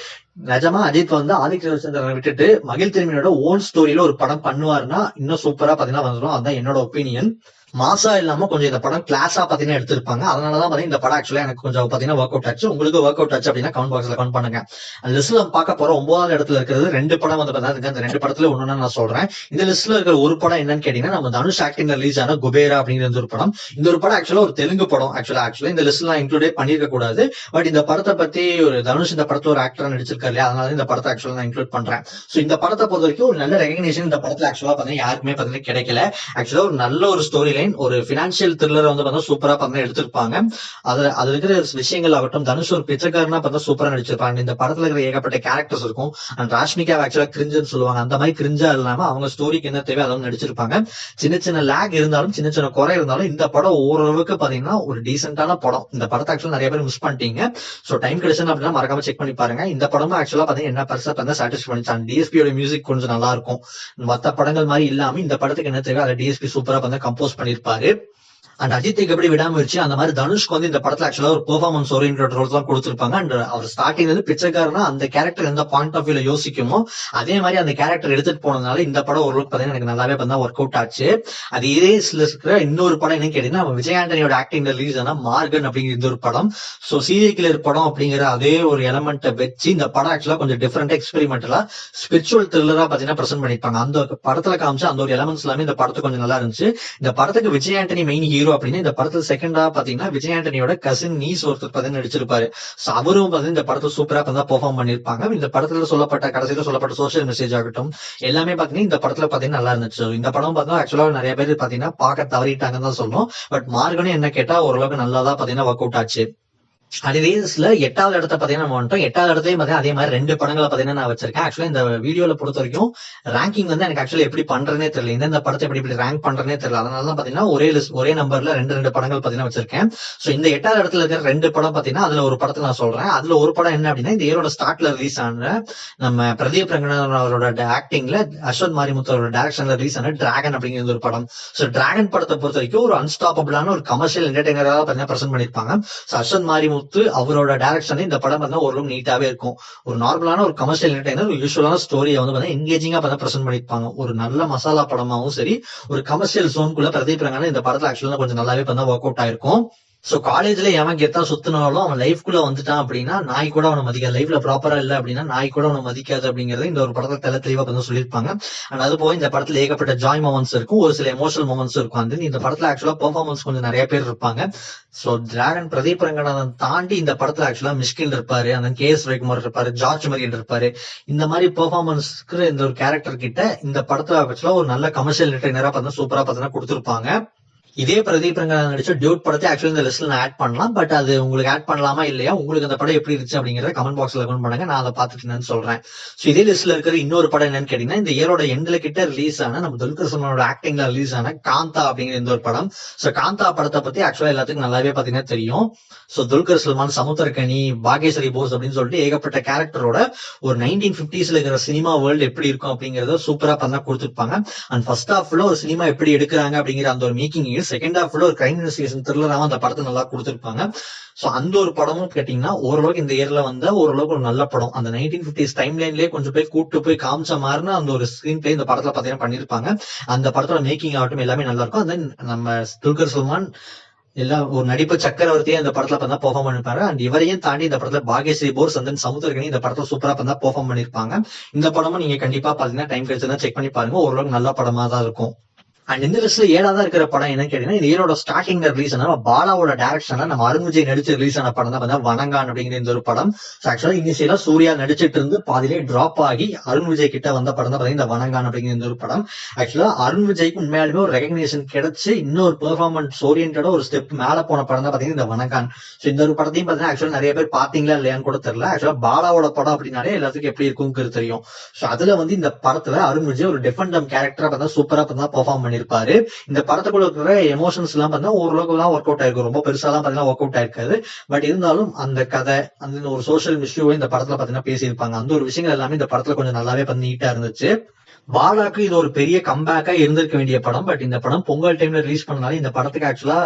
நிஜமா அஜித் வந்து ஆதித்ய ரவிச்சந்திரனை விட்டுட்டு மகிழ் திருமணியோட ஓன் ஸ்டோரியில ஒரு படம் பண்ணுவாருன்னா இன்னும் சூப்பரா பாத்தீங்கன்னா வந்துடும். அதுதான் என்னோட ஒப்பீனியன். மாசா இல்லாம கொஞ்சம் இந்த படம் கிளாஸா பாத்தீங்கன்னா எடுத்திருப்பாங்க. அதனாலதான் பாத்தீங்கன்னா இந்த படம் ஆக்சுவலா எனக்கு கொஞ்சம் பாத்தீங்கன்னா ஒர்க் அவுட் ஆச்சு. உங்களுக்கு ஒர்க் அவுட் ஆச்சு அப்படின்னா கமெண்ட் பாக்ஸ்ல கமெண்ட் பண்ணுங்க. லிஸ்ட்ல பார்க்க போற 9வது இடத்துல இருக்கிறது 2 படம் வந்து பாத்தீங்கன்னா அந்த 2 படத்துல ஒண்ணு நான் சொல்றேன். இந்த லிஸ்ட்ல இருக்கிற ஒரு படம் என்னன்னு கேட்டீங்கன்னா, நம்ம தனுஷ் ஆக்டிங் ரிலீஸ் ஆன குபேரா அப்படிங்கிற ஒரு படம். இந்த ஒரு படம் ஆக்சுவலா ஒரு தெலுங்கு படம். ஆக்சுவலா இந்த லிஸ்ட்ல நான் இன்க்ளூடே பண்ணிருக்க கூடாது. பட் இந்த படத்தை பத்தி ஒரு தனுஷ் இந்த படத்துல ஒரு ஆக்டரா நடிச்சிருக்காரு இல்லையா, அதனால இந்த படத்தை ஆக்சுவலா நான் இன்க்ளூட் பண்றேன். சோ இந்த படத்தை பொறுத்த வரைக்கும் ஒரு நல்ல ரெகக்னேஷன் இந்த படத்துல ஆக்சுவலா பாத்தீங்கன்னா யாருக்குமே பாத்தீங்கன்னா கிடைக்கல. ஆக்சுவலா ஒரு நல்ல ஒரு ஸ்டோரி லைன், ஒரு பினான்சியல் த்ரில்லர் வந்து பார்த்தா சூப்பரா பண்ண எடுத்திருப்பாங்க. அது இருக்கிற விஷயங்கள் ஆகட்டும், தனுஷ் ஒரு பிச்சைக்காரனா பார்த்தா சூப்பரா நடிச்சிருப்பாங்க. இந்த படத்துல இருக்கிற ஏகப்பட்ட கேரக்டர்ஸ் இருக்கும். அண்ட் ராஷ்மிகா ஆக்சுவலா கிரிஞ்சுன்னு சொல்லுவாங்க. அந்த மாதிரி கிரிஞ்சா இல்லாம அவங்க ஸ்டோரிக்கு என்ன தேவை அதை நடிச்சிருப்பாங்க. சின்ன சின்ன லேக் இருந்தாலும், சின்ன சின்ன குறை இருந்தாலும் இந்த படம் ஓரளவுக்கு பாத்தீங்கன்னா ஒரு டீசென்டான படம். இந்த படத்தை ஆக்சுவலா நிறைய பேர் மிஸ் பண்ணிட்டீங்க. சோ டைம் கிடைச்சா அப்படின்னா மறக்காம செக் பண்ணி பாருங்க. இந்த படமும் ஆக்சுவலா பாத்தீங்கன்னா என்ன பெருசா பண்ண சாட்டிஸ்ஃபை பண்ணிச்சான். டிஎஸ்பியோட மியூசிக் கொஞ்சம் நல்லா இருக்கும். மத்த படங்கள் மாதிரி இல்லாம இந்த படத்துக்கு என்ன தேவை அதை டிஎஸ்பி சூப்பரா பண்ண கம்போஸ் பண்ணிருப்பாரு. அண்ட் அஜித்துக்கு எப்படி விடாமுயற்சி அந்த மாதிரி தனுஷ்க்கு வந்து இந்த படத்துல ஆக்சுவலா ஒரு பெர்ஃபார்மன்ஸ் ஓரியன்டட் ரோல் தான் கொடுத்திருப்பாங்க. அண்ட் அவர் ஸ்டார்டிங் வந்து பிச்சைக்காரனா அந்த கேரக்டர் எந்த பாயிண்ட் ஆஃப் வியூல யோசிக்குமோ அதே மாதிரி அந்த கேரக்டர் எடுத்துட்டு போனதுனால இந்த படம் ஓரளவுக்கு பாத்தீங்கன்னா எனக்கு நல்லாவே பார்த்தா ஒர்க் அவுட் ஆச்சு. அது இதே இருக்கிற இன்னொரு படம் என்னன்னு கேட்டீங்கன்னா, நம்ம விஜய் ஆண்டனியோட ஆக்டிங் ரிலீஸ் ஆனா மார்கன் அப்படிங்கிற இந்த ஒரு படம். சோ சீரியல் கில்லர் படம் அப்படிங்கிற அதே ஒரு எலமெண்ட்டை வச்சு இந்த படம் ஆக்சுவலா கொஞ்சம் டிஃபரெண்டா எக்ஸ்பெரிமெண்டலா ஸ்பிரிச்சுவல் த்ரில்லரா பாத்தீங்கன்னா பிரசன்ட் பண்ணிருப்பாங்க. அந்த படத்துல காமிச்சா அந்த ஒரு எலமெண்ட்ஸ் எல்லாமே இந்த படத்துக்கு கொஞ்சம் நல்லா இருந்துச்சு. இந்த படத்துக்கு விஜய் ஆண்டனி மெயின் ஹீரோ அப்படின்னு இந்த படத்துல செகண்டா பாத்தீங்கன்னா விஜய் ஆண்டனியோட கசின் நீஸ் ஒருத்தர் பாத்தீங்கன்னா நடிச்சிருப்பாரு. அவரும் பாத்தீங்கன்னா இந்த படத்தை சூப்பரா பெர்ஃபார்ம் பண்ணிருப்பாங்க. இந்த படத்துல சொல்லப்பட்ட கடைசியில சொல்லப்பட்ட சோசியல் மெசேஜ் ஆகட்டும் எல்லாமே பாத்தீங்கன்னா இந்த படத்துல பாத்தீங்கன்னா நல்லா இருந்துச்சு. இந்த படம் பார்த்தா ஆக்சுவலா நிறைய பேர் பாத்தீங்கன்னா பார்க்க தவறிட்டாங்கன்னு தான் சொல்லணும். பட் மார்கனும் என்ன கேட்டா ஓரளவுக்கு நல்லாதான் பாத்தீங்கன்னா ஒர்க் அவுட் ஆச்சு. ரேஸ்ல 8வது இடத்த பாத்தீங்கன்னா நம்ம வந்துட்டோம். 8வது இடத்துலயும் பாத்தீங்கன்னா அதே மாதிரி 2 படங்களை பாத்தீங்கன்னா நான் வச்சிருக்கேன். ஆக்சுவலா இந்த வீடியோல பொறுத்த வரைக்கும் ரேங்கிங் வந்து எனக்கு ஆக்சுவலா எப்படி பண்றேனே தெரியல, எந்தெந்த படத்தை எப்படி ரேங்க் பண்றேனே தெரியல. அதனாலதான் பாத்தீங்கன்னா ஒரே நம்பர்ல 2 படங்கள் பாத்தீங்கன்னா வச்சிருக்கேன். சோ இந்த 8வது இடத்துல இருக்கிற 2 படம் பாத்தீங்கன்னா அதுல ஒரு படத்தை நான் சொல்றேன். அதுல ஒரு படம் என்ன அப்படின்னா, இந்த இயரோட ஸ்டார்ட்ல ரிலீஸ் ஆன நம்ம பிரதீப் ரங்கநாதன் அவரோட ஆக்டிங்ல அஸ்வத் மாரிமுத்து அவரோட டைரக்ஷன்ல ரிலீஸ் ஆன டிராகன் அப்படிங்கிற ஒரு படம். சோ டிராகன் படத்தை பொறுத்த வரைக்கும் ஒரு அன்ஸ்டாப்பபிளான ஒரு கமர்ஷியல் என்டர்டைனரா பாத்தீங்கன்னா பிரசன்ட் பண்ணிருப்பாங்க. அஸ்வத் மாரிமுத்து அவரோட டைரக்ஷன் இந்த படம் பார்த்தா ஓரளவு நீட்டாவே இருக்கும். ஒரு நார்மலான ஒரு கமர்ஷியல் என்டர்டைனர், ஒரு யூஸ்வலான ஸ்டோரியை வந்து பார்த்தா என்கேஜிங்கா பார்த்தா பிரசன்ட் பண்ணிருப்பாங்க. ஒரு நல்ல மசாலா படமாவும் சரி, ஒரு கமர்ஷியல் ஜோனுக்குள்ள பிரதீப் ரங்கநாதன் இந்த படத்துல ஆக்சுவலா கொஞ்சம் நல்லாவே பார்த்தா ஒர்க் அவுட் ஆயிருக்கும். சோ காலேஜ்ல எவன் கெத்தா சுத்தினாலும் அவன் லைஃப்குள்ள வந்துட்டான் அப்படின்னா நாய் கூட அவனை மதிக்காது. லைஃப்ல ப்ராப்பரா இல்ல அப்படின்னா நாய் கூட அவனை மதிக்காது அப்படிங்கறது இந்த ஒரு படத்துல தெளிவா வந்து சொல்லியிருப்பாங்க. அண்ட் அது போய் இந்த படத்துல ஏகப்பட்ட ஜாய் மொமெண்ட்ஸ் இருக்கும், ஒரு சில எமோஷனல் மொமெண்ட்ஸ் இருக்கும். அந்த இந்த படத்துல ஆக்சுவலா பெர்ஃபார்மன்ஸ் கொஞ்சம் நிறைய பேர் இருப்பாங்க. சோ டிராகன் பிரதீப் ரங்கநாதன் தாண்டி இந்த படத்துல ஆக்சுவலா மிஷ்கின் இருப்பாரு, அந்த KS ரவிக்குமார் இருப்பாரு, ஜார்ஜ் மரியன் இருப்பாரு. இந்த மாதிரி பெர்ஃபார்மன்ஸ்க்கு இந்த ஒரு கேரக்டர் கிட்ட இந்த படத்துல ஆக்சுவலா ஒரு நல்ல கமர்ஷியல் என்டர்டைனரா பார்த்தா சூப்பரா பார்த்தா கொடுத்திருப்பாங்க. இதே பிரதீப் ரங்கநாதன் நடிச்ச டியூட் படத்தை ஆக்சுவலி இந்த லிஸ்ட்ல நான் ஆட் பண்ணலாம். பட் அது உங்களுக்கு ஆட் பண்ணலாமா இல்லையா, உங்களுக்கு அந்த படம் எப்படி இருந்துச்சு அப்படிங்கறத கமெண்ட் பாக்ஸ்ல கமெண்ட் பண்ணுங்க, நான் அதை பார்த்துட்டு சொல்றேன். சோ இதே லிஸ்ட்ல இருக்கிற இன்னொரு படம் என்னன்னு கேட்டீங்கன்னா, இந்த இயரோட எண்ட்ல கிட்ட ரிலீஸ் ஆன நம்ம துல்கர் சல்மானோட ஆக்டிங்ல ரிலீஸ் ஆன காந்தா அப்படிங்கிற இந்த ஒரு படம். சோ காந்தா படத்தை பத்தி ஆக்சுவலா எல்லாத்துக்கும் நல்லாவே பாத்தீங்கன்னா தெரியும். சோ துல்கர் சல்மான், சமுத்திரக்கனி, பாகேஸ்வரி போஸ் அப்படின்னு சொல்லிட்டு ஏகப்பட்ட கேரக்டரோட ஒரு 1950s இருக்கிற சினிமா வேர்ல்டு எப்படி இருக்கும் அப்படிங்கறத சூப்பரா பண்ணா கொடுத்துருப்பாங்க. அண்ட் ஃபர்ஸ்ட் ஹாஃப்ல ஒரு சினிமா எப்படி எடுக்கிறாங்க அப்படிங்கிற அந்த ஒரு மேக்கிங், செகண்ட் ஹாஃப்ல ஒரு கிரைம் இன்வெஸ்டிகேஷன் த்ரில்லராவும் அந்த படத்தை நல்லா கொடுத்திருப்பாங்க. சோ அந்த ஒரு படமும் கேட்டீங்கன்னா ஓரளவுக்கு இந்த இயர்ல வந்த ஓரளவுக்கு ஒரு நல்ல படம். அந்த 1950s டைம் லைன்லயே கொஞ்சம் கூட்டு போய் காமிச்ச மாதிரி அந்த ஒரு ஸ்கிரீன் பிளே இந்த படத்துல பாத்தீங்கன்னா பண்ணிருப்பாங்க. அந்த படத்தோட மேக்கிங் ஆகட்டும் எல்லாமே நல்லா இருக்கும். அந்த நம்ம துல்கர் சல்மான் எல்லாம் ஒரு நடிப்பு சக்கரவர்த்தியா இந்த படத்துல பார்த்தா பெர்ஃபார்ம் பண்ணிருப்பாரு. அண்ட் இவரையும் தாண்டி இந்த படத்துல பாகேஸ்வரி போஸ் அந்த சமுத்திரக்கனி இந்த படத்துல சூப்பரா பார்த்தா பெர்ஃபார்ம் பண்ணிருப்பாங்க. இந்த படமும் நீங்க கண்டிப்பா பாத்தீங்கன்னா டைம் கிடைச்சா செக் பண்ணி பாருங்க, ஓரளவுக்கு நல்ல படமா தான் இருக்கும். அண்ட் இந்த லிஸ்ட்ல 7ஆவதா இருக்கிற படம் என்னன்னு கேட்டீங்கன்னா, இந்த இயரோட ஸ்டார்டிங்ல ரிலீஸ் ஆன பாலாவோட டைரக்ஷன்ல நம்ம அருண் விஜய் நடிச்சு ரிலீஸ் ஆன படம் தான் பார்த்தா வணங்கான் அப்படிங்கிற இந்த ஒரு படம். ஆக்சுவலா இனிஷியலா சூர்யா நடிச்சிட்டு இருந்து பாதிலே டிராப் ஆகி அருண் விஜய் கிட்ட வந்த படம் தான் பாத்தீங்கன்னா இந்த வணங்கான் அப்படிங்கிற இந்த ஒரு படம். ஆக்சுவலா அருண் விஜய்க்கு உண்மையாலுமே ஒரு ரெகக்னேஷன் கிடைச்சு இன்னொரு பெர்ஃபார்மன்ஸ் ஓரியன்டா ஒரு ஸ்டெப் மேல போன படம் தான் பாத்தீங்கன்னா இந்த வணங்கான். சோ இந்த ஒரு படத்தையும் பாத்தீங்கன்னா ஆக்சுவலா நிறைய பேர் பாத்தீங்களா இல்லையான்னு கூட தெரியல. ஆக்சுவலா பாலாவோட படம் அப்படின்னாலே எல்லாத்துக்கும் எப்படி இருக்கும்னு தெரியும். சோ அதுல வந்து இந்த படத்துல அருண் விஜய் ஒரு டிஃபெண்டம் கேரக்டரா பார்த்தா சூப்பரா பார்த்தா பெர்ஃபார்ம் பண்ணிருப்பாரு. இந்த படத்துக்குள்ள இருக்கிற எமோஷன்ஸ் எல்லாம் பார்த்தா ஓரளவுக்கு தான் ஒர்க் அவுட் ஆயிருக்கு, ரொம்ப பெருசா எல்லாம் பாத்தீங்கன்னா ஒர்க் அவுட் ஆயிருக்காது. பட் இருந்தாலும் அந்த கதை, அந்த ஒரு சோசியல் இஷ்யூவை இந்த படத்துல பாத்தீங்கன்னா பேசியிருப்பாங்க. அந்த ஒரு விஷயங்கள் எல்லாமே இந்த படத்துல கொஞ்சம் நல்லாவே பண்ணி நீட்டா இருந்துச்சு. பாலாக்கு இது ஒரு பெரிய கம்பேக்கா இருந்திருக்க வேண்டிய படம். பட் இந்த படம் பொங்கல் டைம்ல ரிலீஸ் பண்ணனால இந்த படத்துக்கு ஆக்சுவலா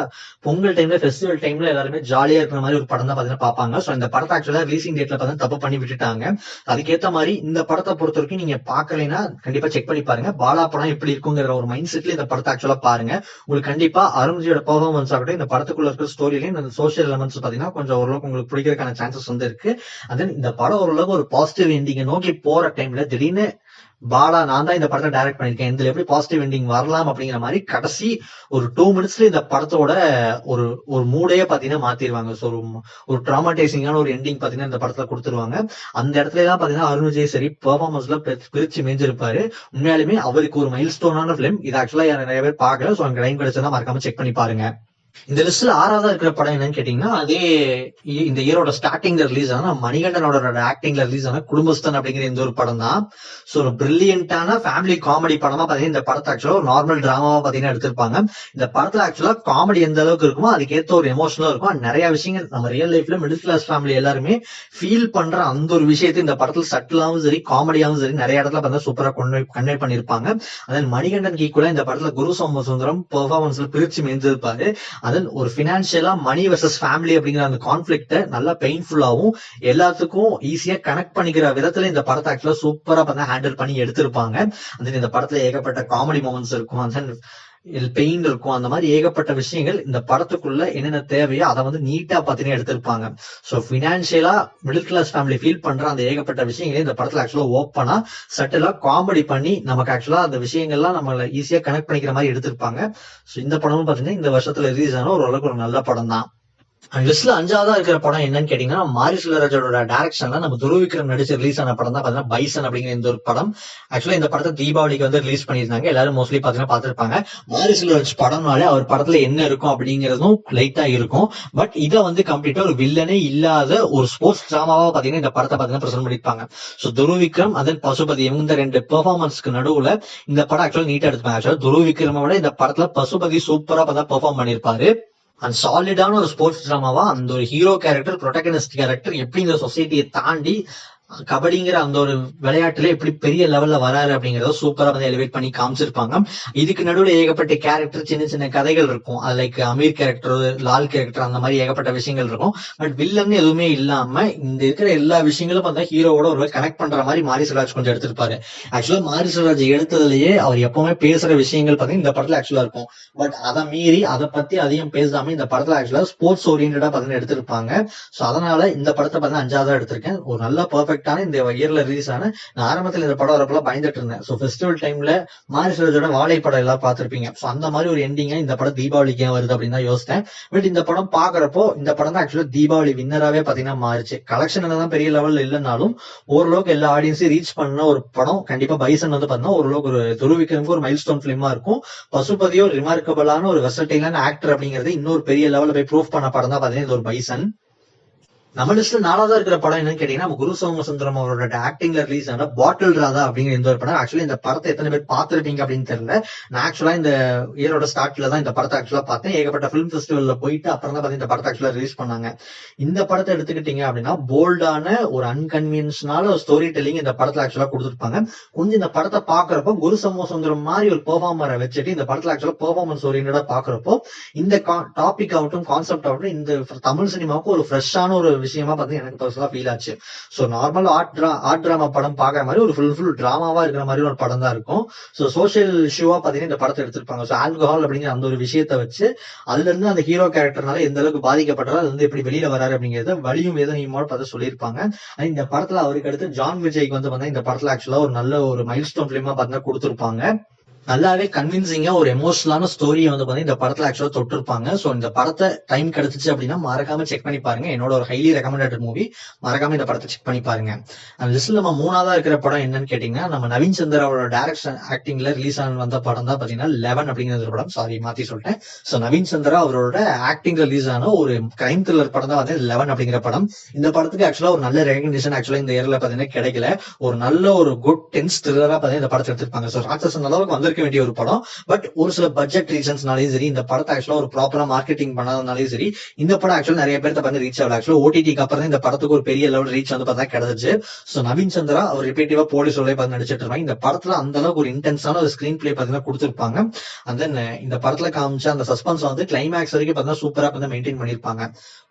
பொங்கல் டைம்ல ஃபெஸ்டிவல் டைம்ல எல்லாருமே ஜாலியா இருக்கிற மாதிரி ஒரு படம் தான் பாத்தீங்கன்னா பாப்பாங்க. சோ இந்த படத்தை ஆக்சுவலா ரிலீசிங் டேட்ல பார்த்தா தப்பு பண்ணி விட்டுட்டாங்க. அதுக்கேத்த மாதிரி இந்த படத்தை பொறுத்த வரைக்கும் நீங்க பாக்கலைன்னா கண்டிப்பா செக் பண்ணி பாருங்க. பாலா படம் எப்படி இருக்குங்கிற ஒரு மைண்ட் செட்ல இந்த படத்தை ஆக்சுவலா பாருங்க. உங்களுக்கு கண்டிப்பா அருண்ஜியோட பெர்ஃபார்மன்ஸ் ஆகட்டும், இந்த படத்துக்குள்ள இருக்கிற ஸ்டோரியிலையும் இந்த சோசியல் எலமெண்ட்ஸ் பாத்தீங்கன்னா கொஞ்சம் ஓரளவுக்கு உங்களுக்கு பிடிக்கிறதுக்கான சான்சஸ் வந்து இருக்கு. அதன் இந்த படம் ஓரளவுக்கு ஒரு பாசிட்டிவ் எண்டிங்கை நோக்கி போற டைம்ல திடீர்னு பாலா நான் தான் இந்த படத்தை டைரக்ட் பண்ணிருக்கேன், இதுல எப்படி பாசிட்டிவ் எண்டிங் வரலாம் அப்படிங்கிற மாதிரி கடைசி ஒரு 2 மினிட்ஸ்ல இந்த படத்தோட ஒரு ஒரு மூடையே பாத்தீங்கன்னா மாத்திருவாங்க. ஸோ ஒரு ட்ராமாடைசிங்கான ஒரு எண்டிங் பாத்தீங்கன்னா இந்த படத்துல கொடுத்துருவாங்க. அந்த இடத்துல தான் பாத்தீங்கன்னா அருண் விஜய் சரி பெர்ஃபார்மன்ஸ்ல பிரிச்சு மேஞ்சிருப்பாரு. உண்மையாலுமே அவருக்கு ஒரு மைல் ஸ்டோனான பிலிம் இது. ஆக்சுவலா நிறைய பேர் பார்க்கல. ஸோ அங்க டைம் கிடைச்சா மறக்காம செக் பண்ணி பாருங்க. இந்த லிஸ்ட்ல 6ஆவதா இருக்கிற படம் என்னன்னு கேட்டீங்கன்னா, அதே இந்த இயரோட ஸ்டார்டிங்ல ரிலீஸ் ஆன மணிகண்டனோட ஆக்டிங்ல ரிலீஸ் ஆன குடும்பஸ்தன் அப்படிங்கிற இந்த ஒரு படம் தான். சோ ஒரு பிரில்லியன்டான ஃபேமிலி காமெடி படமா பாத்தீங்கன்னா இந்த படத்தை ஆக்சுவலா ஒரு நார்மல் டிராமாவா பாத்தீங்கன்னா எடுத்திருப்பாங்க. இந்த படத்துல ஆக்சுவலா காமெடி எந்த அளவுக்கு இருக்குமோ அதுக்கேற்ற ஒரு எமோஷனலா இருக்கும். நிறைய விஷயங்கள் நம்ம ரியல் லைஃப்ல மிடில் கிளாஸ் ஃபேமிலி எல்லாருமே ஃபீல் பண்ற அந்த ஒரு விஷயத்தை இந்த படத்துல சட்டிலாவும் சரி காமெடியாவும் சரி நிறைய இடத்துல பார்த்தா சூப்பரா கன்வே பண்ணிருப்பாங்க. அதன் மணிகண்டன் ஈக்குவலா இந்த படத்துல குரு சோமசுந்தரம் பெர்ஃபார்மன்ஸ்ல பிரிச்சு மேய்ந்திருப்பாரு. அதன் ஒரு பினான்சியலா மணி வெர்சஸ் ஃபேமிலி அப்படிங்கிற அந்த கான்ஃபிளிக்ட நல்லா பெயின்ஃபுல்லாவும் எல்லாத்துக்கும் ஈஸியா கனெக்ட் பண்ணிக்கிற விதத்துல இந்த படத்தை ஆக்சுவலா சூப்பரா பார்த்தா ஹேண்டில் பண்ணி எடுத்திருப்பாங்க. அந்த இந்த படத்துல ஏகப்பட்ட காமெடி மொமெண்ட்ஸ் இருக்கும், அந்த பெயின் இருக்கும், அந்த மாதிரி ஏகப்பட்ட விஷயங்கள் இந்த படத்துக்குள்ள என்னென்ன தேவையோ அதை வந்து நீட்டா பாத்தீங்கன்னா எடுத்திருப்பாங்க. சோ பினான்சியலா மிடில் கிளாஸ் ஃபேமிலி ஃபீல் பண்ற அந்த ஏகப்பட்ட விஷயங்களே இந்த படத்துல ஆக்சுவலா ஓப்பனா சட்டிலா காமெடி பண்ணி நமக்கு ஆக்சுவலா அந்த விஷயங்கள்லாம் நம்மள ஈஸியா கனெக்ட் பண்ணிக்கிற மாதிரி எடுத்திருப்பாங்க. சோ இந்த படமும் பாத்தீங்கன்னா இந்த வருஷத்துல ரிலீஸ் ஆன ஓரளவுக்கு ஒரு நல்ல படம் தான். லிஸ்ட்ல 5வதா இருக்கிற படம் என்னன்னு கேட்டீங்கன்னா, மாரி செல்வராஜோட டைரக்ஷன்ல நம்ம துருவ் நடிச்சு ரிலீஸ் ஆன படம் தான் பாத்தீங்கன்னா பைசன் அப்படிங்கிற இந்த ஒரு படம். ஆக்சுவலா இந்த படத்தை தீபாவளிக்கு வந்து ரிலீஸ் பண்ணியிருந்தாங்க. எல்லாரும் மோஸ்ட்லி பாத்தீங்கன்னா பார்த்திருப்பாங்க. மாரி செல்வராஜ் படம்னாலே அவர் படத்துல என்ன இருக்கும் அப்படிங்கறதும் லைட்டா இருக்கும். பட் இதை வந்து கம்ப்ளீட்டா ஒரு வில்லனே இல்லாத ஒரு ஸ்போர்ட்ஸ் டிராமாவா பாத்தீங்கன்னா இந்த படத்தை பாத்தீங்கன்னா பிரசன்ட் பண்ணிருப்பாங்க. சோ துருவ் விக்ரம் அதன் பசுபதி இவங்க 2 பெர்ஃபார்மன்ஸ்க்கு நடுவுல இந்த படம் ஆக்சுவலா நீட்டா எடுத்துப்பாங்க. ஆக்சுவலா துருவ் விக்ரம விட இந்த படத்துல பசுபதி சூப்பரா பெர்ஃபார்ம் பண்ணிருப்பாரு. அந்த சாலிடான ஒரு ஸ்போர்ட்ஸ் டிராமாவா அந்த ஒரு ஹீரோ கேரக்டர், புரோட்டகனிஸ்ட் கேரக்டர் எப்படி இந்த சொசைட்டியை தாண்டி கபடிங்கிற அந்த ஒரு விளையாட்டுல எப்படி பெரிய லெவல்ல வராரு அப்படிங்கறத சூப்பரா வந்து எலிவேட் பண்ணி காமிச்சிருப்பாங்க. இதுக்கு நடுவுல ஏகப்பட்ட கேரக்டர், சின்ன சின்ன கதைகள் இருக்கும். அது like Aamir character, Lal character, அந்த மாதிரி ஏகப்பட்ட விஷயங்கள் இருக்கும். பட் வில்லன் எதுவுமே இல்லாம இந்த இருக்கிற எல்லா விஷயங்களும் பார்த்தா ஹீரோவோட ஒரு கனெக்ட் பண்ற மாதிரி மாரி செல்வராஜ் கொஞ்சம் எடுத்திருப்பாரு. ஆக்சுவலா மாரி செல்வராஜ் எடுத்ததுலயே அவர் எப்பவுமே பேசுற விஷயங்கள் பார்த்தீங்கன்னா இந்த படத்துல ஆக்சுவலா இருக்கும். பட் அதை மீறி அதை பத்தி அதிகம் பேசாம இந்த படத்துல ஆக்சுவலா ஸ்போர்ட்ஸ் ஓரியன்டா பார்த்தீங்கன்னா எடுத்திருப்பாங்க. சோ அதனால இந்த படத்தை பார்த்தீங்கன்னா 5வதா எடுத்திருக்கேன். ஒரு நல்ல பெர்ஃபெக்டான இந்த இயர்ல ரிலீஸ் ஆன, நான் ஆரம்பத்துல இந்த படம் வரப்பெல்லாம் பயந்துட்டு இருந்தேன். சோ ஃபெஸ்டிவல் டைம்ல மாரி செல்வராஜோட வாழை படம் எல்லாம் பார்த்திருப்பீங்க. சோ அந்த மாதிரி ஒரு எண்டிங்கா இந்த படம் தீபாவளிக்கு ஏன் வருது அப்படின்னு தான் யோசித்தேன். பட் இந்த படம் பாக்குறப்போ இந்த படம் தான் ஆக்சுவலா தீபாவளி வின்னராவே பாத்தீங்கன்னா மாறிச்சு. கலெக்ஷன் என்னதான் பெரிய லெவல்ல இல்லைனாலும் ஓரளவுக்கு எல்லா ஆடியன்ஸையும் ரீச் பண்ண ஒரு படம் கண்டிப்பா பைசன் வந்து பாத்தீங்கன்னா ஓரளவுக்கு ஒரு துருவ் விக்ரமுக்கு ஒரு மைல் ஸ்டோன் பிலிமா இருக்கும். பசுபதியோ ரிமார்க்கபிளான ஒரு வெர்சடைலான ஆக்டர் அப்படிங்கறது இன்னொரு பெரிய லெவல்ல போய் ப்ரூவ் பண்ண படம் தான் பாத்தீங்கன்னா இது ஒரு பைசன். நம்ம லிஸ்ட்ல 4வதா இருக்கிற படம் என்னன்னு கேட்டீங்கன்னா, நம்ம குரு சோமசுந்தரம் அவரோட ஆக்டிங்ல ரிலீஸ் ஆன பாட்டில் ராதா அப்படிங்கிற இந்த ஒரு படம். ஆக்சுவலி இந்த படத்தை எத்தனை பேர் பார்த்திருப்பீங்க அப்படின்னு தெரியல. நான் ஆக்சுவலா இந்த இயரோட ஸ்டார்ட்ல தான் இந்த படத்தை ஆக்சுவலா பார்த்தேன். ஏகப்பட்ட பிலிம் ஃபெஸ்டிவல்ல போயிட்டு அப்புறம் தான் இந்த படத்தை ஆக்சுவலா ரிலீஸ் பண்ணாங்க. இந்த படத்தை எடுத்துக்கிட்டீங்க அப்படின்னா போல்டான ஒரு அன்கன்வீனியன்ஸ்னால ஒரு ஸ்டோரி டெல்லிங் இந்த படத்துல ஆக்சுவலா கொடுத்துருப்பாங்க. கொஞ்சம் இந்த படத்தை பாக்குறப்போ குரு சோமசுந்தரம் மாதிரி ஒரு பெர்ஃபார்மரை வச்சுட்டு இந்த படத்துல ஆக்சுவலா பெர்ஃபார்மன்ஸ் ஓரியன்டா பாக்குறப்போ இந்த டாபிக் ஆகட்டும், கான்செப்ட் ஆகட்டும், இந்த தமிழ் சினிமாவுக்கு ஒரு ஃப்ரெஷ்ஷான ஒரு விஷயமா பார்த்து எனக்கு பர்சனலா ஃபீல் ஆச்சு. சோ நார்மல் ஆர்ட் டிராமா படம் பாக்குற மாதிரி ஒரு ஃபுல் டிராமாவா இருக்கிற மாதிரி ஒரு படம் தான் இருக்கும். சோ சோசியல் இஷ்யூவா பாத்தீங்கன்னா இந்த படத்தை எடுத்திருப்பாங்க. சோ ஆல்கஹால் அப்படிங்கிற அந்த ஒரு விஷயத்த வச்சு அதுல இருந்து அந்த ஹீரோ கேரக்டர்னால எந்த அளவுக்கு பாதிக்கப்பட்டாரோ அது வந்து எப்படி வெளியில வராரு அப்படிங்கறத வலியும் வேதனையுமோட பார்த்து சொல்லியிருப்பாங்க. இந்த படத்துல அவருக்கு அடுத்து ஜான் விஜய்க்கு வந்து பாத்தீங்கன்னா இந்த படத்துல ஆக்சுவலா ஒரு நல்ல ஒரு மைல்ஸ்டோன் பிலிமா பாத்தீங்கன்னா கொடுத்திருப்பாங்க. நல்லாவே கன்வின்சிங்கா ஒரு எமோஷனலான ஸ்டோரியை வந்து பாத்தீங்கன்னா இந்த படத்துல ஆக்சுவலா தொட்டிருப்பாங்க. சோ இந்த படத்தை டைம் கிடைச்சிச்சு அப்படின்னா மறக்காம செக் பண்ணி பாருங்க. என்னோட ஒரு ஹைலி ரெக்கமெண்டட் மூவி. மறக்காம இந்த படத்தை செக் பண்ணி பாருங்க. அந்த லிஸ்ட்ல நம்ம 3வதா இருக்கிற படம் என்னன்னு கேட்டீங்கன்னா, நம்ம நவீன் சந்திரா அவரோட டைரக்ஷன் ஆக்டிங்ல ரிலீஸ் ஆன வந்த படம் தான் பாத்தீங்கன்னா 11 அப்படிங்கிற ஒரு படம். சாரி மாத்தி சொல்லிட்டேன். சோ நவீன் சந்திரா அவரோட ஆக்டிங்ல ரிலீஸ் ஆன ஒரு கிரைம் த்ரில்லர் படம் தான் வந்து 11 அப்படிங்கிற படம். இந்த படத்துக்கு ஆக்சுவலா ஒரு நல்ல ரெகக்னிஷன் ஆக்சுவலா இந்த இயர்ல பாத்தீங்கன்னா கிடைக்கல. ஒரு நல்ல ஒரு குட் டென்ஸ் த்ரில்லரா பாத்தீங்கன்னா இந்த படத்தை எடுத்திருப்பாங்க. சோ ராட்சசன் அளவுக்கு வந்திருக்க வேண்டிய ஒரு படம். பட் ஒரு சில பட்ஜெட் ரீசன்ஸ்னாலையும் சரி, இந்த படத்தை ஆக்சுவலா ஒரு ப்ராப்பரா மார்க்கெட்டிங் பண்ணாதனாலையும் சரி, இந்த படம் ஆக்சுவலா நிறைய பேருக்கு வந்து ரீச் ஆகல. ஆக்சுவலா ஓடிடிக்கு அப்புறம் தான் இந்த படத்துக்கு ஒரு பெரிய லெவல் ரீச் வந்து பார்த்தா கிடைச்சு. சோ நவீன் சந்திரா அவர் ரிப்பீட்டிவா போலீஸ் பார்த்து நடிச்சிட்டு இருப்பாங்க. இந்த படத்துல அந்த அளவுக்கு ஒரு இன்டென்ஸான ஒரு ஸ்கிரீன் பிளே பாத்தீங்கன்னா கொடுத்திருப்பாங்க. அந்த இந்த படத்துல காமிச்ச அந்த சஸ்பென்ஸ் வந்து கிளைமேக்ஸ் வரைக்கும் பாத்தீங்கன்னா சூப்பரா வந்து மெயின்டைன் பண்ணிருப்பாங்க.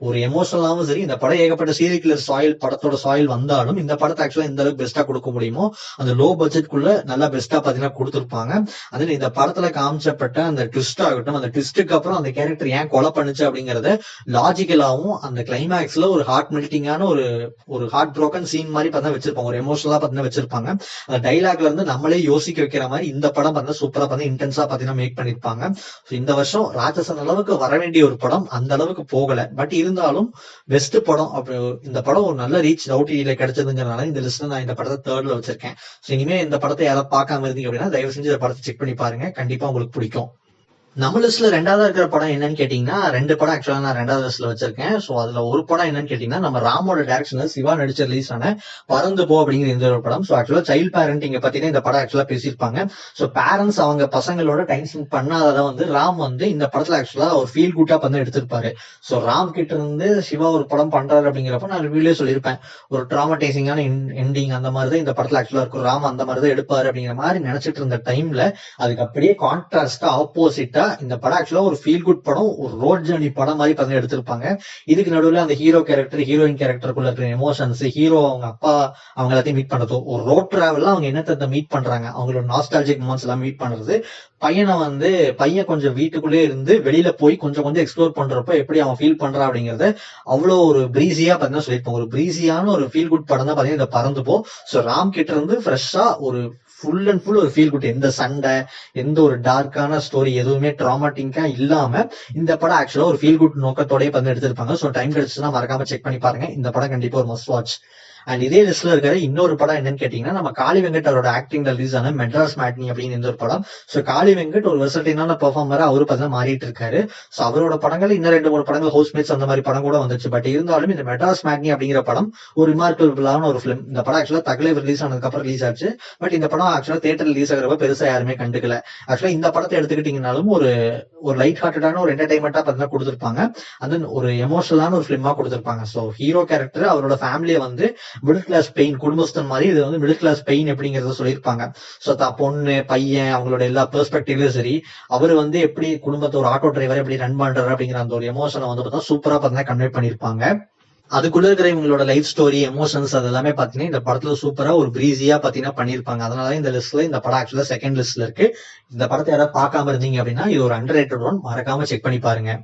ஒரு எமோஷனலாவும் சரி, இந்த படம் ஏகப்பட்ட சீரியல் கில்லர் சாயில் படத்தோட சாயில் வந்தாலும் இந்த படத்தை ஆக்சுவலா இந்த அளவுக்கு பெஸ்டா கொடுக்க முடியுமோ அந்த லோ பட்ஜெட்குள்ள நல்லா பெஸ்டா பாத்தீங்கன்னா கொடுத்திருப்பாங்க. அது இந்த படத்துல காமிச்சப்பட்ட அந்த ட்விஸ்ட் ஆகட்டும், அந்த ட்விஸ்டுக்கு அப்புறம் அந்த கேரக்டர் ஏன் கொலை பண்ணுச்சு அப்படிங்கறத லாஜிக்கலாவும் அந்த கிளைமேக்ஸ்ல ஒரு ஹார்ட் மெல்டிங்கான ஒரு ஹார்ட் புரோக்கன் சீன் மாதிரி பார்த்தா வச்சிருப்பாங்க. ஒரு எமோஷனலா பார்த்தா வச்சிருப்பாங்க. அந்த டைலாக்ல இருந்து நம்மளே யோசிக்க வைக்கிற மாதிரி இந்த படம் பார்த்தா சூப்பரா பார்த்தா இன்டென்ஸா பாத்தீங்கன்னா மேக் பண்ணிருப்பாங்க. இந்த வருஷம் ராட்சசன் அளவுக்கு வர வேண்டிய ஒரு படம் அந்த அளவுக்கு போகல. பட் இருந்தாலும் பெஸ்ட் படம். இந்த படம் ஒரு நல்ல ரீச் ஓடிடில கிடைச்சதுங்கிறதுனால இந்த லிஸ்ட்ல நான் இந்த படத்தை 3rd வச்சிருக்கேன். இனிமே இந்த படத்தை யாராவது பார்க்காம இருந்தீங்க அப்படின்னா தயவு செஞ்சு இந்த படத்தை செக் பண்ணி பாருங்க. கண்டிப்பா உங்களுக்கு பிடிக்கும். நம்ம லிஸ்ட்ல 2வதா இருக்கிற படம் என்னன்னு கேட்டீங்கன்னா, 2 படம் ஆக்சுவலா நான் 2வது லிஸ்ட்ல வச்சிருக்கேன். சோ அதுல ஒரு படம் என்னன்னு கேட்டீங்கன்னா, நம்ம ராமோட டைரக்ஷன்ல சிவா நடிச்ச ரிலீஸ் ஆன பறந்து போ அப்படிங்கிற இந்த ஒரு படம். சோ ஆக்சுவலா சைல்ட் பேரண்டிங் பத்தின இந்த படம் ஆக்சுவலா பேசியிருப்பாங்க. சோ பேரண்ட்ஸ் அவங்க பசங்களோட டைம் ஸ்பெண்ட் பண்ணாததை வந்து ராம் வந்து இந்த படத்துல ஆக்சுவலா ஒரு ஃபீல் குட்டா வந்து எடுத்திருப்பாரு. சோ ராம் கிட்ட இருந்து சிவா ஒரு படம் பண்றாரு அப்படிங்கிறப்ப நான் ரிவ்யூலே சொல்லியிருப்பேன். ஒரு டிராமடைசிங்கான எண்டிங் அந்த மாதிரி தான் இந்த படத்துல ஆக்சுவலா இருக்கும். ராம் அந்த மாதிரி தான் எடுப்பாரு அப்படிங்கிற மாதிரி நினைச்சிட்டு இருந்த டைம்ல அதுக்கு அப்படியே கான்ட்ராஸ்டா ஆப்போசிட்டா இந்த படம் ஆக்சுவலா ஒரு ஃபீல் குட் படம், ஒரு ரோட் ஜர்னி படம் மாதிரி பார்த்து எடுத்திருப்பாங்க. இதுக்கு நடுவுல அந்த ஹீரோ கேரக்டர், ஹீரோயின் கேரக்டருக்குள்ள இருக்கிற எமோஷன்ஸ், ஹீரோ அவங்க அப்பா அவங்க எல்லாத்தையும் மீட் பண்றது, ஒரு ரோட் டிராவல்ல அவங்க என்னத்தை மீட் பண்றாங்க, அவங்களோட நாஸ்டாலஜிக் மொமெண்ட்ஸ் எல்லாம் மீட் பண்றது, பையன் கொஞ்சம் வீட்டுக்குள்ளே இருந்து வெளியில போய் கொஞ்சம் எக்ஸ்ப்ளோர் பண்றப்ப எப்படி அவன் ஃபீல் பண்றான் அப்படிங்கறத அவ்வளவு ஒரு பிரீசியா பாத்தீங்கன்னா சொல்லியிருப்பாங்க. ஒரு பிரீசியான ஒரு ஃபீல் குட் படம் தான் பாத்தீங்கன்னா இந்த பறந்து போ. சோ ராம் கிட்ட இருந்து ஃப்ரெஷ்ஷா ஒரு ஃபுல் அண்ட் ஃபுல் ஒரு ஃபீல் குட். எந்த சண்டை, எந்த ஒரு டார்க்கான ஸ்டோரி எதுவுமே ட்ராமாட்டிக்கா இல்லாம இந்த படம் ஆக்சுவலா ஒரு ஃபீல் குட் நோக்கத்தோடய வந்து எடுத்திருப்பாங்க. ஸோ டைம் கிடைச்சுன்னா மறக்காம செக் பண்ணி பாருங்க. இந்த படம் கண்டிப்பா ஒரு மஸ்ட் வாட்ச். அண்ட் இதே லிஸ்ட்ல இருக்கிற இன்னொரு படம் என்னன்னு கேட்டீங்கன்னா, நம்ம காளி வெங்கட் அவரோட ஆக்டிங்ல ரிலீஸ் ஆன மெட்ராஸ் மேட்னி அப்படின்னு இந்த ஒரு படம். ஸோ காளி வெங்கட் ஒரு வெர்சடைனான பெர்ஃபார்மரா அவரு பார்த்தீங்கன்னா மாறிட்டு இருக்காரு. ஸோ அவரோட படங்கள் இன்னும் 2-3 படங்கள் ஹவுஸ்மேட்ஸ் அந்த மாதிரி படம் கூட வந்துச்சு. பட் இருந்தாலும் இந்த மெட்ராஸ் மேட்னி அப்படிங்கிற படம் ஒரு ரிமார்க்கபிளான ஒரு பிலிம். இந்த படம் ஆக்சுவலா தகலைவர் ரிலீஸ் ஆனதுக்கு அப்புறம் ரிலீஸ் ஆச்சு. பட் இந்த படம் ஆக்சுவலா தியேட்டர் ரிலீஸ் ஆகிறப்ப பெருசா யாருமே கண்டுக்கல. ஆக்சுவலா இந்த படத்தை எடுத்துக்கிட்டீங்கன்னாலும் ஒரு லைட் ஹார்ட்டடான ஒரு என்டர்டைன்மெண்டா பார்த்தீங்கன்னா கொடுத்திருப்பாங்க. அது ஒரு எமோஷனலான ஒரு பிலிமா கொடுத்திருப்பாங்க. ஸோ ஹீரோ கேரக்டர் அவரோட ஃபேமிலியை வந்து மிடில் கிளாஸ் பெயின் குடும்பஸ்தன் மாதிரி இது வந்து மிடில் கிளாஸ் பெயின் எப்படிங்கறத சொல்லியிருப்பாங்க. ஸோ பொண்ணு பையன் அவங்களோட எல்லா பெர்ஸ்பெக்டிவ்லயும் சரி, அவரு வந்து எப்படி குடும்பத்தை ஒரு ஆட்டோ டிரைவர் எப்படி ரன் பண்றாரு அப்படிங்கிற அந்த ஒரு எமோஷனை வந்து பார்த்தா சூப்பரா பார்த்தீங்கன்னா கன்வே பண்ணிருப்பாங்க. அதுக்குள்ள இருக்கிற இவங்களோட லைஃப் ஸ்டோரி எமோஷன்ஸ் அது எல்லாமே பாத்தீங்கன்னா இந்த படத்துல சூப்பரா ஒரு பிரீஸியா பாத்தீங்கன்னா பண்ணிருப்பாங்க. அதனால இந்த லிஸ்ட்ல இந்த படம் ஆக்சுவலா செகண்ட் லிஸ்ட்ல இருக்கு. இந்த படத்தை யாராவது பார்க்காம இருந்தீங்க அப்படின்னா இது ஒரு அண்டர்ரேட்டட் ஒன், மறக்காம செக் பண்ணி பாருங்க.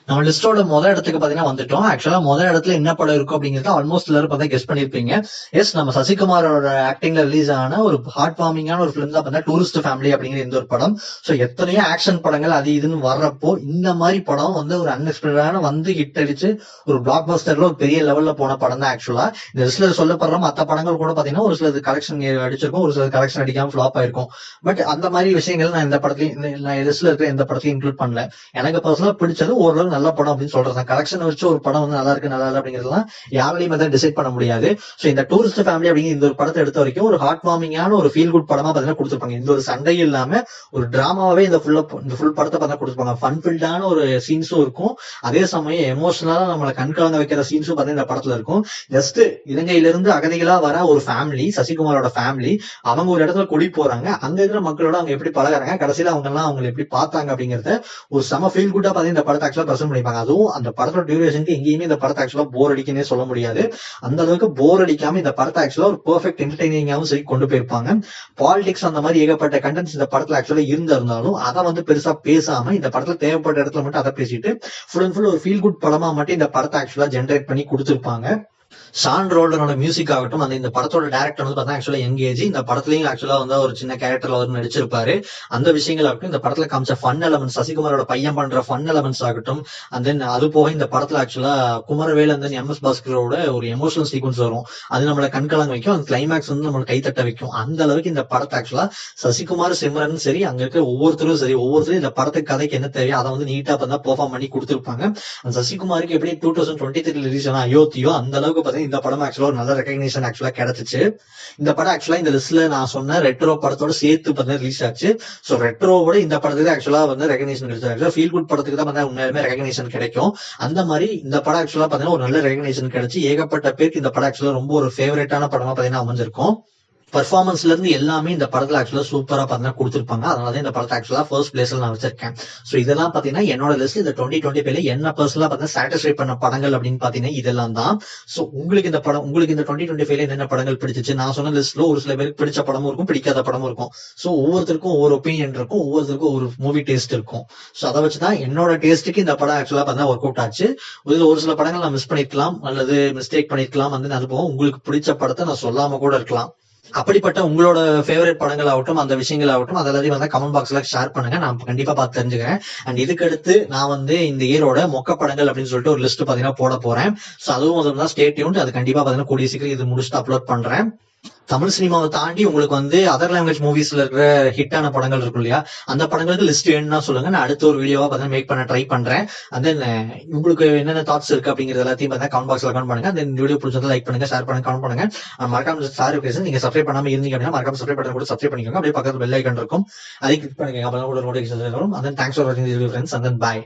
நம்ம லிஸ்டோட முதல் இடத்துக்கு பாத்தீங்கன்னா வந்துட்டோம். ஆக்சுவலா முதல் இடத்துல என்ன படம் இருக்கும் அப்படிங்கறது ஆல்மோஸ்ட் எல்லாரும் பார்த்தா கெஸ் பண்ணிருப்பீங்க. எஸ், நம்ம சசிகுமாரோட ஆக்டிங்ல ரிலீஸ் ஆன ஒரு ஹார்ட் வார்மிங்கான ஒரு பிலிம் தான் பார்த்தா டூரிஸ்ட் ஃபேமிலி அப்படிங்கிற இந்த ஒரு படம். ஸோ எத்தனையோ ஆக்ஷன் படங்கள் அது இதுன்னு வர்றப்போ இந்த மாதிரி படம் வந்து ஒரு அன்எக்ஸ்பெக்டடான வந்து ஹிட் அடிச்சு ஒரு பிளாக் பஸ்டர்ல ஒரு பெரிய லெவல்ல போன படம் தான். ஆக்சுவலா இந்த லிஸ்ட்ல சொல்லப்படுற மற்ற படங்கள் கூட பாத்தீங்கன்னா ஒரு சிலது கலெக்ஷன் அடிச்சிருக்கும், ஒரு சில கலெக்ஷன் அடிக்காம ஃபிளாப் ஆயிருக்கும். பட் அந்த மாதிரி விஷயங்கள் நான் இந்த படத்துலயும் லிஸ்ட்ல இருக்கிற எந்த படத்தையும் இன்க்ளூட் பண்ணல. எனக்கு பர்சனலா பிடிச்சது ஓரளவு நல்ல படம் அப்படின்னு சொல்றேன். கலெக்ஷன் வச்சு ஒரு படம் வந்து நல்லா இருக்கு நல்லா இல்லை அப்படிங்கிறதுலாம் யாராலையும் அதை டிசைட் பண்ண முடியாது. சோ இந்த டூரிஸ்ட் ஃபேமிலி அப்படிங்கிற இந்த ஒரு படத்தை எடுத்த வரைக்கும் ஒரு ஹார்ட் வார்மிங்கான ஒரு ஃபீல் குட் படமா பாத்தீங்கன்னா கொடுத்துருப்பாங்க. இந்த ஒரு சண்டையும் இல்லாம ஒரு டிராமாவே இந்த ஃபுல் படத்தை பார்த்தா கொடுத்துருப்பாங்க. ஃபன் ஃபில்டான ஒரு சீன்ஸும் இருக்கும், அதே சமயம் எமோஷனலா நம்மளை கண்கலங்க வைக்கிற சீன்ஸும் பார்த்தீங்கன்னா இந்த படத்துல இருக்கும். ஜஸ்ட் இலங்கையில இருந்து அகதிகளா வர ஒரு ஃபேமிலி, சசிகுமாரோட ஃபேமிலி, அவங்க ஒரு இடத்துல குடி போறாங்க, அங்க இருக்கிற மக்களோட அவங்க எப்படி பழகுறாங்க, கடைசியில அவங்க எல்லாம் அவங்க எப்படி பார்த்தாங்க அப்படிங்கறத ஒரு செம ஃபீல் குட்டா பாத்தீங்கன்னா இந்த படத்தை ஆக்சுவலா பிரசன்ட் பண்ணிப்பாங்க. அதுவும் அந்த படத்தோட டியூரேஷனுக்கு எங்கேயுமே இந்த படத்தை ஆக்சுவலா போர் அடிக்கனே சொல்ல முடியாது. அந்த அளவுக்கு போர் அடிக்காம இந்த படத்தை ஆக்சுவலா ஒரு பெர்ஃபெக்ட் என்டர்டைனிங்காவும் சரி கொண்டு போயிருப்பாங்க. பாலிடிக்ஸ் அந்த மாதிரி ஏகப்பட்ட கண்டென்ட்ஸ் இந்த படத்துல ஆக்சுவலா இருந்தாலும் அதை வந்து பெருசா பேசாம இந்த படத்துல தேவைப்பட்ட இடத்துல மட்டும் அதை பேசிட்டு ஃபுல் அண்ட் ஃபுல் ஒரு ஃபீல் குட் படமா மட்டும் இந்த படத்தை ஆக்சுவலா ஜென்ரேட் பண்ணி கொடுத்திருப்பாங்க. ஷான் ரோல்டனோட மியூசிக் ஆகட்டும், அந்த இந்த படத்தோட டேரக்டர் வந்து பார்த்தா ஆக்சுவலா எங்கேஜ் இந்த படத்துலயும் ஆக்சுவலா வந்து ஒரு சின்ன கேரக்டர்ல அவர் நடிச்சிருப்பாரு. அந்த விஷயங்கள் ஆகட்டும், இந்த படத்துல காமிச்ச ஃபன் எலமெண்ட்ஸ், சசிகுமாரோட பையன் பண்ற ஃபன் எலமெண்ட்ஸ் ஆகட்டும், அண்ட் தென் அது போக இந்த படத்துல ஆக்சுவலா குமரவேல் அந்த எம்.எஸ். பாஸ்கரோட ஒரு எமோஷனல் சீக்வன்ஸ் வரும். அது நம்மளை கண்கலங்க வைக்கும், அந்த கிளைமேக்ஸ் வந்து நம்மளை கைத்தட்ட வைக்கும். அந்த அளவுக்கு இந்த படத்தை ஆக்சுவலா சசிகுமார், சிம்ரன் சரி, அங்க இருக்க ஒவ்வொருத்தரும் இந்த படத்துக்கு கதைக்கு என்ன தேவையோ அதை வந்து நீட்டா பார்த்தா பெர்ஃபார்ம் பண்ணி கொடுத்திருப்பாங்க. அந்த சசிகுமாருக்கு எப்படி 2023 ரிலீஸ் ஆன அயோத்தியோ அந்த அளவுக்கு பார்த்தீங்கன்னா இந்த படம் ஆக்சுவலா ஒரு நல்ல ரெகக்னிஷன் ஆக்சுவலா கிடைச்சிச்சு. இந்த படம் ஆக்சுவலா இந்த லிஸ்ட்ல நான் சொன்ன ரெட்ரோ படத்தோட சேர்த்து பார்த்தா ரிலீஸ் ஆச்சு. சோ ரெட்ரோவோட இந்த படத்துக்கு ஆக்சுவலா வந்து ரெகக்னிஷன் கிடைச்சு. ஃபீல் குட் படத்துக்கு தான் பார்த்தா உண்மையுமே ரெகக்னிஷன் கிடைக்கும். அந்த மாதிரி இந்த படம் ஆக்சுவலா பாத்தீங்கன்னா ஒரு நல்ல ரெகக்னிஷன் கிடைச்சு ஏகப்பட்ட பேருக்கு இந்த படம் ஆக்சுவலா ரொம்ப ஒரு ஃபேவரட்டான படமா பாத்தீங்கன்னா அமைஞ்சிருக்கும். பர்ஃபார்மன்ஸ்ல இருந்து எல்லாமே இந்த படத்துல ஆக்சுவலா சூப்பரா பாத்தீங்கன்னா கொடுத்திருப்பாங்க. அதனால இந்த படத்தை ஆக்சுவலா ஃபர்ஸ்ட் பிளேஸ்ல நான் வச்சிருக்கேன். சோ இதெல்லாம் பாத்தீங்கன்னா என்னோட லிஸ்ட் இந்த 2025 என்ன பர்சனலா பாத்தீங்கன்னா சாட்டிஸ்ஃபை பண்ண படங்கள் அப்படின்னு பாத்தீங்கன்னா இதெல்லாம் தான். சோ உங்களுக்கு இந்த 2025 என்னென்ன படங்கள் பிடிச்சிச்சு, நான் சொன்ன லிஸ்ட்ல ஒரு சில பேருக்கு பிடிச்ச படமும் இருக்கும், பிடிக்காத படமும் இருக்கும். சோ ஒவ்வொருத்தருக்கும் ஒவ்வொரு ஒப்பீனியன் இருக்கும், ஒவ்வொருத்தருக்கும் ஒரு மூவி டேஸ்ட் இருக்கும். சோ அதை வச்சுதான் என்னோட டேஸ்ட்டுக்கு இந்த படம் ஆக்சுவலா பாத்தீங்கன்னா ஒர்க் அவுட் ஆச்சு. இதுல ஒரு சில படங்கள் நான் மிஸ் பண்ணிருக்கலாம் அல்லது மிஸ்டேக் பண்ணிருக்கலாம், வந்து அது போக உங்களுக்கு பிடிச்ச படத்தை நான் சொல்லாம கூட இருக்கலாம். அப்படிப்பட்ட உங்களோட ஃபேவரட் படங்கள் ஆகட்டும், அந்த விஷயங்கள் ஆகட்டும், அதெல்லாத்தையும் வந்து கமெண்ட் பாக்ஸ்ல ஷேர் பண்ணுங்க, நான் கண்டிப்பா பார்த்து தெரிஞ்சுக்கிறேன். அண்ட் இதுக்கு அடுத்து நான் வந்து இந்த இயரோட மொக்க படங்கள் அப்படின்னு சொல்லிட்டு ஒரு லிஸ்ட் பாத்தீங்கன்னா போட போறேன். சோ அதுவும் ஸ்டே டியூன்ட், அது கண்டிப்பா பாத்தீங்கன்னா கூடிய சீக்கிரம் இது முடிச்சுட்டு அப்லோட் பண்றேன். தமிழ் சினிமாவை தாண்டி உங்களுக்கு வந்து அதர் லாங்குவேஜ் மூவிஸ்ல இருக்கிற ஹிட்டான படங்கள் இருக்கும் இல்லையா, அந்த படங்களுக்கு லிஸ்ட் வேணும்னா சொல்லுங்க, நான் அடுத்த ஒரு வீடியோவா பார்த்தீங்கன்னா மேக் பண்ண ட்ரை பண்றேன். அண்ட் தென் உங்களுக்கு என்னென்ன தாட்ஸ் இருக்கு அப்படிங்கிறது எல்லாத்தையும் பார்த்தீங்கன்னா கமெண்ட் பாக்ஸ்ல கமெண்ட் பண்ணுங்க. அந்த வீடியோ பிடிச்சதை லைக் பண்ணுங்க, ஷேர் பண்ணுங்க, கமெண்ட் பண்ணுங்க. மறக்காம சாரி பேச நீங்க சப்ஸ்கிரைப் பண்ணாம இருந்தீங்க அப்படின்னா மறக்காம சப்ஸ்கிரைப் பட்டன் கூட சப்ஸ்கிரைப் பண்ணிக்கோங்க. அப்படியே பக்கத்துல பெல் ஐகான் இருக்கும், அதை கிளிக் பண்ணுங்க, அப்பதான் கூட நோட்டிஃபிகேஷன் வரும். அண்ட் தென் தேங்க்ஸ் ஃபார் வாட்சிங் this video friends, and then by.